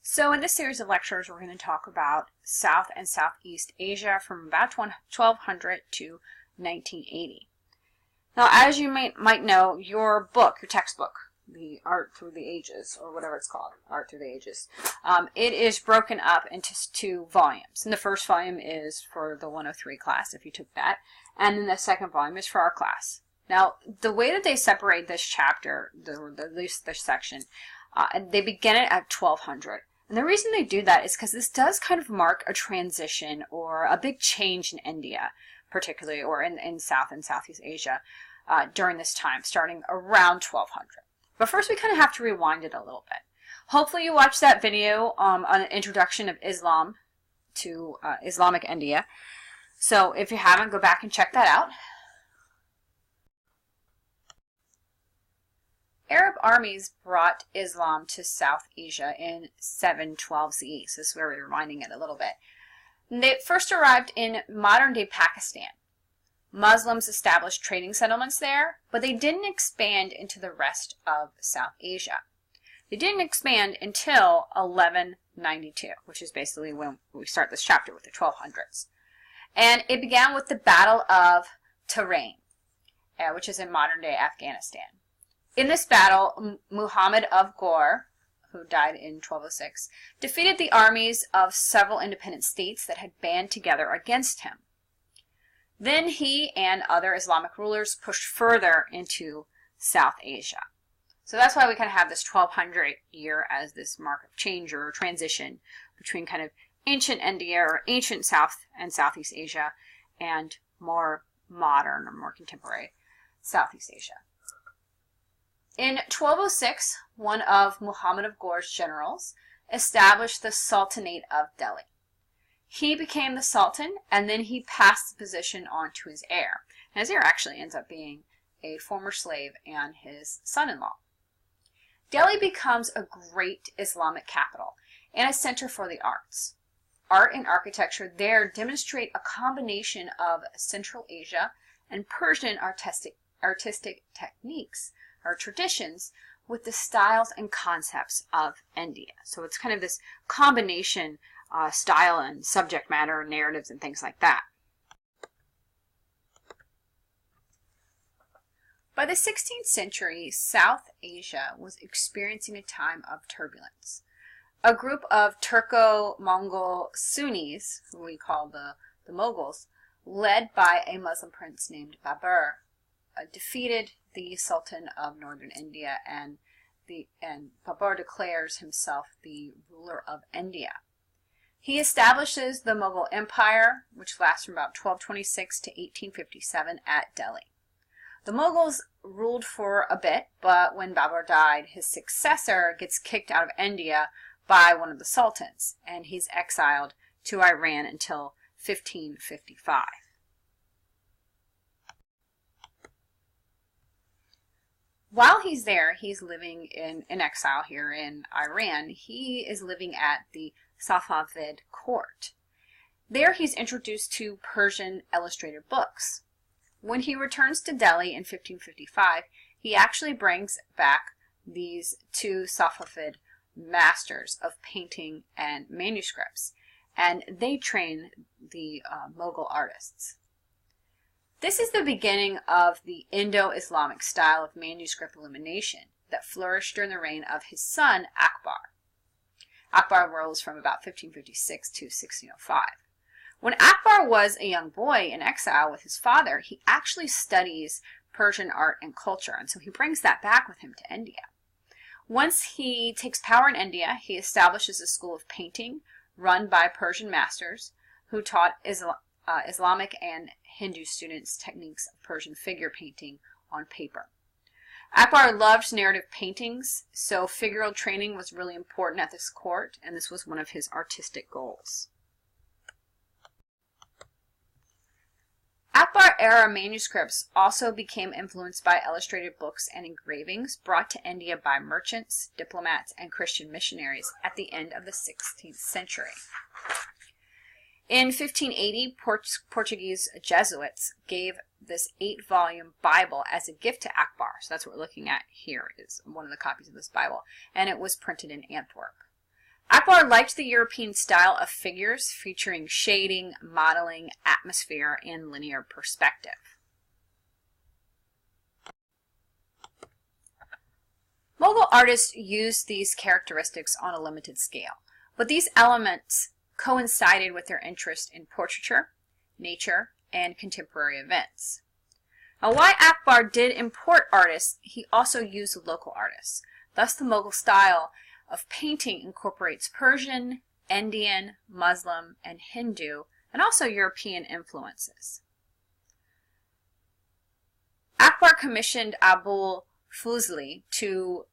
So in this series of lectures, we're going to talk about South and Southeast Asia from about 1200 to 1980. Now, as you might know, your textbook, the Art Through the Ages, or whatever it's called, Art Through the Ages, it is broken up into two volumes. And the first volume is for the 103 class, if you took that, and then the second volume is for our class. Now, the way that they separate this chapter, at least this section, they begin it at 1200. And the reason they do that is because this does kind of mark a transition or a big change in India, particularly, or in South and Southeast Asia during this time, starting around 1200. But first we kind of have to rewind it a little bit. Hopefully you watched that video on an introduction of Islam to Islamic India. So if you haven't, go back and check that out. Arab armies brought Islam to South Asia in 712 CE. So this is where we're rewinding it a little bit. They first arrived in modern-day Pakistan. Muslims established trading settlements there, but they didn't expand into the rest of South Asia. They didn't expand until 1192, which is basically when we start this chapter with the 1200s. And it began with the Battle of Tehran, which is in modern-day Afghanistan. In this battle, Muhammad of Ghor, who died in 1206, defeated the armies of several independent states that had band together against him. Then he and other Islamic rulers pushed further into South Asia. So that's why we kind of have this 1200 year as this mark of change or transition between kind of ancient India or ancient South and Southeast Asia and more modern or more contemporary Southeast Asia. In 1206, one of Muhammad of Ghor's generals established the Sultanate of Delhi. He became the Sultan, and then he passed the position on to his heir. And his heir actually ends up being a former slave and his son-in-law. Delhi becomes a great Islamic capital and a center for the arts. Art and architecture there demonstrate a combination of Central Asia and Persian artistic techniques or traditions with the styles and concepts of India. So it's kind of this combination style and subject matter, narratives, and things like that. By the 16th century, South Asia was experiencing a time of turbulence. A group of Turco-Mongol Sunnis, who we call the Mughals, led by a Muslim prince named Babur, defeated the Sultan of northern India, and Babur declares himself the ruler of India. He establishes the Mughal Empire, which lasts from about 1226 to 1857 at Delhi. The Mughals ruled for a bit, but when Babur died, his successor gets kicked out of India by one of the sultans, and he's exiled to Iran until 1555. While he's there, he's living in exile here in Iran. He is living at the Safavid court. There he's introduced to Persian illustrated books. When he returns to Delhi in 1555, he actually brings back these two Safavid masters of painting and manuscripts, and they train the Mughal artists. This is the beginning of the Indo-Islamic style of manuscript illumination that flourished during the reign of his son, Akbar. Akbar rules from about 1556 to 1605. When Akbar was a young boy in exile with his father, he actually studies Persian art and culture, and so he brings that back with him to India. Once he takes power in India, he establishes a school of painting run by Persian masters who taught Islamic and Hindu students techniques of Persian figure painting on paper. Akbar loved narrative paintings, so figural training was really important at this court, and this was one of his artistic goals. Akbar-era manuscripts also became influenced by illustrated books and engravings brought to India by merchants, diplomats, and Christian missionaries at the end of the 16th century. In 1580, Portuguese Jesuits gave this 8-volume Bible as a gift to Akbar. So that's what we're looking at here, is one of the copies of this Bible. And it was printed in Antwerp. Akbar liked the European style of figures featuring shading, modeling, atmosphere, and linear perspective. Mughal artists used these characteristics on a limited scale, but these elements coincided with their interest in portraiture, nature, and contemporary events. Now, while Akbar did import artists, he also used local artists. Thus, the Mughal style of painting incorporates Persian, Indian, Muslim, and Hindu, and also European influences. Akbar commissioned Abul Fuzli to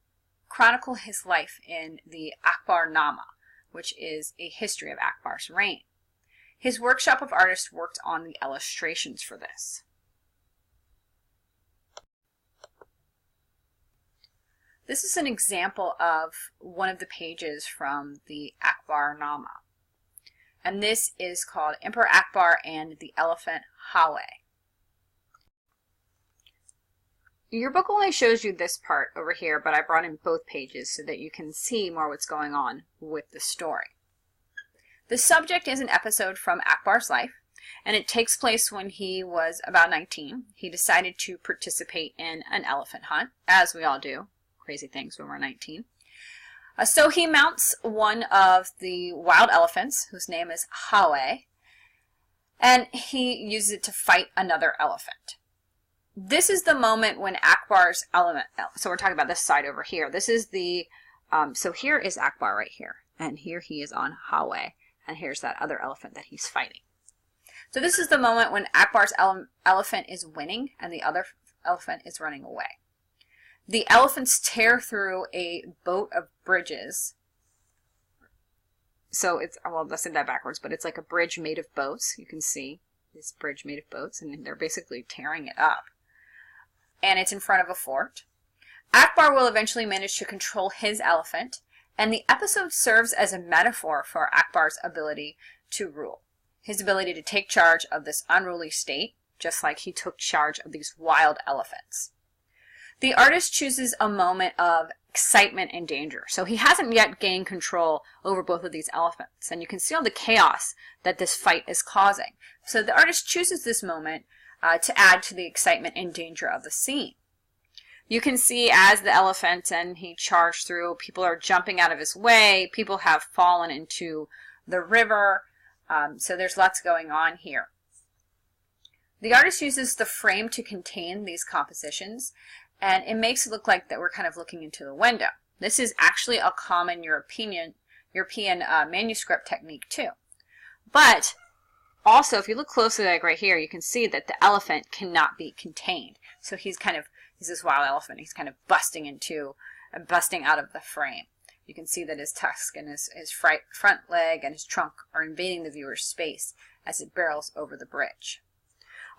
chronicle his life in the Akbarnama, which is a history of Akbar's reign. His workshop of artists worked on the illustrations for this. This is an example of one of the pages from the Akbarnama. And this is called Emperor Akbar and the Elephant Hawe. Your book only shows you this part over here, but I brought in both pages so that you can see more what's going on with the story. The subject is an episode from Akbar's life, and it takes place when he was about 19. He decided to participate in an elephant hunt, as we all do. Crazy things when we're 19. So he mounts one of the wild elephants, whose name is Hawe, and he uses it to fight another elephant. This is the moment when Akbar's element, so we're talking about this side over here. This is the, so here is Akbar right here, and here he is on Hawe, and here's that other elephant that he's fighting. So this is the moment when Akbar's elephant is winning, and the other elephant is running away. The elephants tear through a boat of bridges. So it's, well, let's say that backwards, but it's like a bridge made of boats. You can see this bridge made of boats, and they're basically tearing it up. And it's in front of a fort. Akbar will eventually manage to control his elephant, and the episode serves as a metaphor for Akbar's ability to rule. His ability to take charge of this unruly state, just like he took charge of these wild elephants. The artist chooses a moment of excitement and danger. So he hasn't yet gained control over both of these elephants. And you can see all the chaos that this fight is causing. So the artist chooses this moment to add to the excitement and danger of the scene. You can see as the elephant and he charged through, people are jumping out of his way. People have fallen into the river. So there's lots going on here. The artist uses the frame to contain these compositions, and it makes it look like that we're kind of looking into the window. This is actually a common European manuscript technique too. But also, if you look closely, like right here, you can see that the elephant cannot be contained. So he's this wild elephant. He's kind of busting out of the frame. You can see that his tusk and his front leg and his trunk are invading the viewer's space as it barrels over the bridge.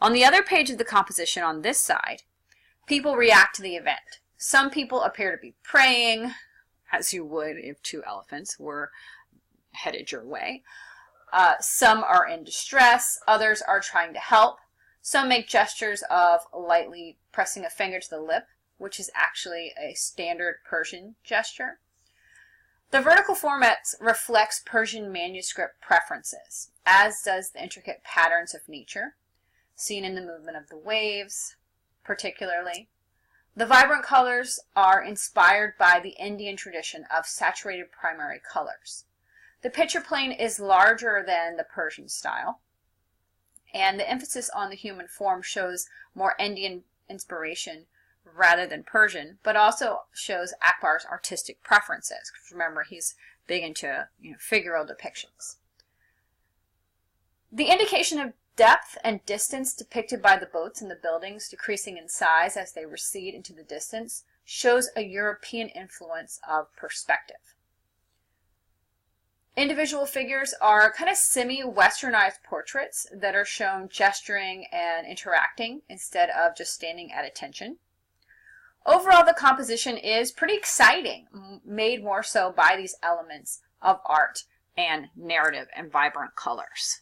On the other page of the composition on this side, people react to the event. Some people appear to be praying, as you would if two elephants were headed your way. Some are in distress. Others are trying to help. Some make gestures of lightly pressing a finger to the lip, which is actually a standard Persian gesture. The vertical format reflects Persian manuscript preferences, as does the intricate patterns of nature, seen in the movement of the waves, particularly. The vibrant colors are inspired by the Indian tradition of saturated primary colors. The picture plane is larger than the Persian style, and the emphasis on the human form shows more Indian inspiration rather than Persian, but also shows Akbar's artistic preferences. Remember, he's big into figural depictions. The indication of depth and distance depicted by the boats and the buildings decreasing in size as they recede into the distance shows a European influence of perspective. Individual figures are kind of semi-westernized portraits that are shown gesturing and interacting instead of just standing at attention. Overall, the composition is pretty exciting, made more so by these elements of art and narrative and vibrant colors.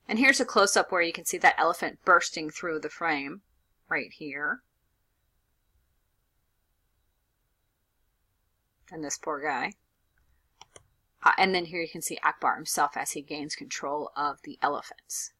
And here's a close-up where you can see that elephant bursting through the frame right here. and this poor guy. And then here you can see Akbar himself as he gains control of the elephants.